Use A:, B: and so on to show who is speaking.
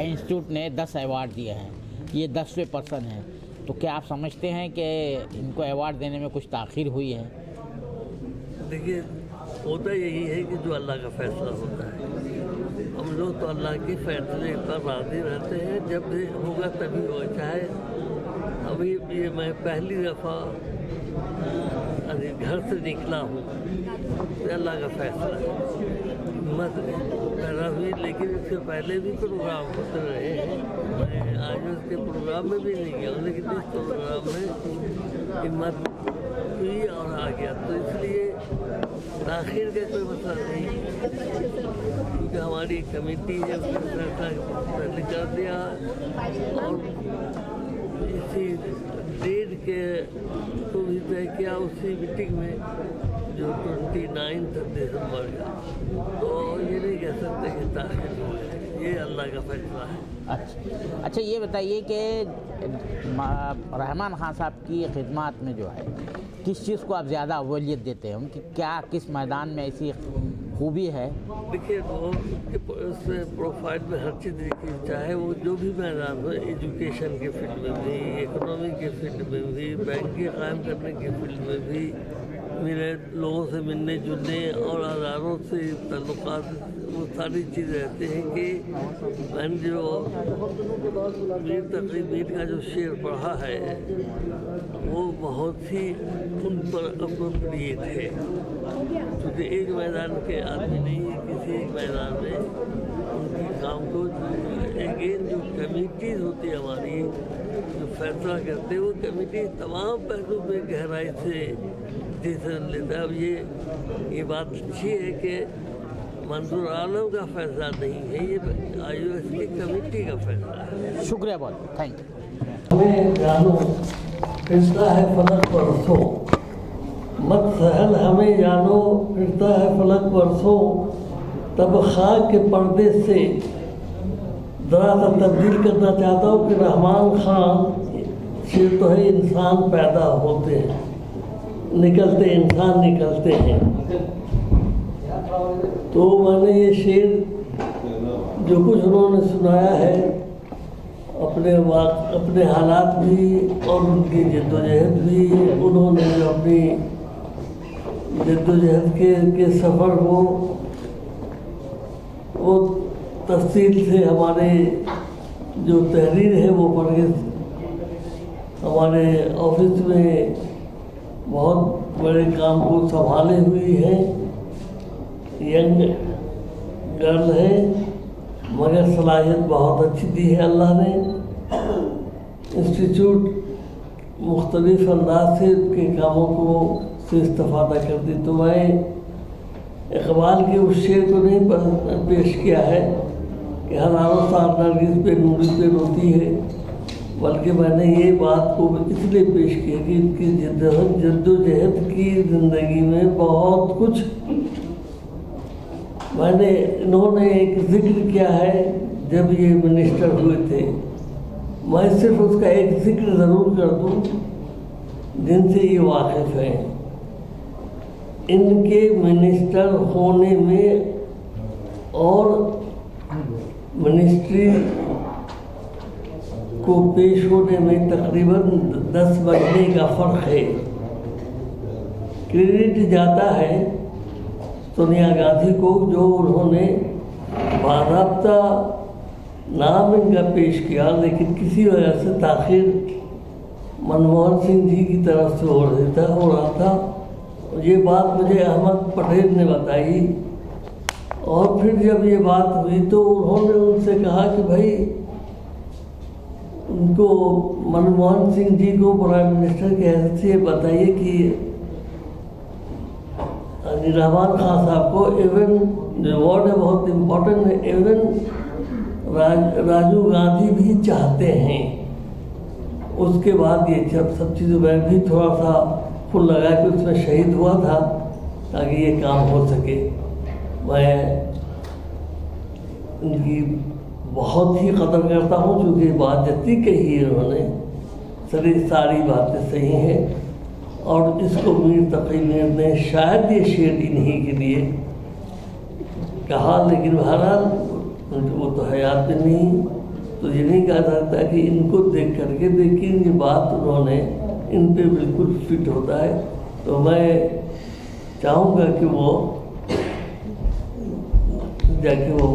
A: Institute ने 10 award दिए हैं, ये 10वें पर्सन हैं, तो क्या आप समझते हैं कि इनको अवार्ड देने में कुछ ताख़ीर हुई है?
B: देखिए, होता यही है कि जो अल्लाह का फैसला होता है, हम लोग तो अल्लाह के फैसले पर राज़ी रहते हैं। जब भी होगा तभी होगा। चाहे अभी ये मैं पहली दफ़ा घर से निकला हूँ, तो अल्लाह का फैसला है, हिम्मत पैदा हुई। लेकिन इससे पहले भी प्रोग्राम होते रहे हैं। मैं आज उसके प्रोग्राम में भी नहीं गया, लेकिन इस प्रोग्राम में हिम्मत हुई और आ गया। तो इसलिए आखिर का कोई मसला नहीं, क्योंकि हमारी कमेटी है उसने फैसला पहले कर दिया और इसी डेट के को भी तय किया उसी मीटिंग में जो 29 दिसंबर का। तो ये नहीं कह सकते कि ताख़ीर हो गई, ये अल्लाह का फैसला है।
A: अच्छा, ये बताइए कि रहमान खान साहब की खिदमत में जो है किस चीज़ को आप ज़्यादा अव्वलियत देते हैं? उनकी क्या किस मैदान में ऐसी खूबी है?
B: देखिए, वो उसमें प्रोफाइल में हर चीज़ देखिए, चाहे वो जो भी मैदान हो, एजुकेशन के फील्ड में भी, इकोनॉमी के फील्ड में भी, बैंकें कायम करने के फील्ड में भी, मेरे लोगों से मिलने जुलने और हज़ारों से ताल्लुकात, वो सारी चीज़ रहते हैं कि मैंने जो मीर तक़ी मीर का जो शेर पढ़ा है वो बहुत ही उन पर अप्रोप्रिएट है, क्योंकि एक मैदान के आदमी नहीं है, किसी एक मैदान में उनके काम को अगेन जो कमेटीज़ होती है हमारी जो फैसला करते हैं, वो कमेटी तमाम पहलू में गहराई से डिसीजन लेता है। अब ये बात अच्छी है कि मंजूर आलम का फैसला नहीं है, ये IOS की कमेटी का फैसला है।
A: शुक्रिया बहुत, थैंक यू।
B: हमें जानो फिरता है फलक परसों, मत सहल हमें जानो फिरता है फलक परसों, तब खाक के पर्दे से ज़रा सा तब्दील करना चाहता हूँ कि रहमान खान से तो है इंसान पैदा होते हैं, निकलते इंसान निकलते हैं। तो मैंने ये शेर जो कुछ उन्होंने सुनाया है अपने हालात भी और उनकी जद्दोजहद भी, उन्होंने जो अपनी जद्दोजहद के सफ़र को वो तफसील से हमारे जो तहरीर है वो पढ़ के हमारे ऑफिस में बहुत बड़े काम को संभाले हुई है। यंग गर्ल है, मगर सलाहियत बहुत अच्छी दी है अल्लाह ने। इंस्टीट्यूट मुख्तलिफ अंदाज से उनके कामों को से इस्तेफादा करती। तो मैं इकबाल के उस शेर को नहीं पेश किया है कि हज़ारों साल नरगिस पे नूरी पे रोती है, बल्कि मैंने ये बात को इसलिए पेश किया कि इनकी जद्दोजहद की ज़िंदगी में बहुत कुछ इन्होंने एक जिक्र किया है। जब ये मिनिस्टर हुए थे, मैं सिर्फ उसका एक जिक्र ज़रूर कर दूँ जिनसे ये वाकिफ़ हैं। इनके मिनिस्टर होने में और मिनिस्ट्री को पेश होने में तकरीबन 10 महीने का फ़र्क है। क्रेडिट जाता है सोनिया गांधी को, जो उन्होंने बाज़ाब्ता नाम इनका पेश किया, लेकिन किसी वजह से ताख़ीर मनमोहन सिंह जी की तरफ से हो रहा था। ये बात मुझे अहमद पटेल ने बताई और फिर जब ये बात हुई तो उन्होंने उनसे कहा कि भाई उनको मनमोहन सिंह जी को प्राइम मिनिस्टर के हैसियत से बताइए कि रहमान खान साहब को इवन अवार्ड है बहुत इम्पोर्टेंट है, इवन राजीव गांधी भी चाहते हैं। उसके बाद ये सब चीज़ों में भी थोड़ा सा फुल लगा कि उसमें शहीद हुआ था ताकि ये काम हो सके। मैं उनकी बहुत ही कदर करता हूँ, क्योंकि बात जितनी कही है उन्होंने सारी बातें सही हैं। और इसको मीर तक़ी मीर ने शायद ये शेर इन्हीं के लिए कहा, लेकिन बहरहाल वो तो हयात में नहीं। तो ये नहीं कहा सकता कि इनको देख करके, लेकिन ये बात उन्होंने इन पे बिल्कुल फिट होता है। तो मैं चाहूँगा कि वो जाके वो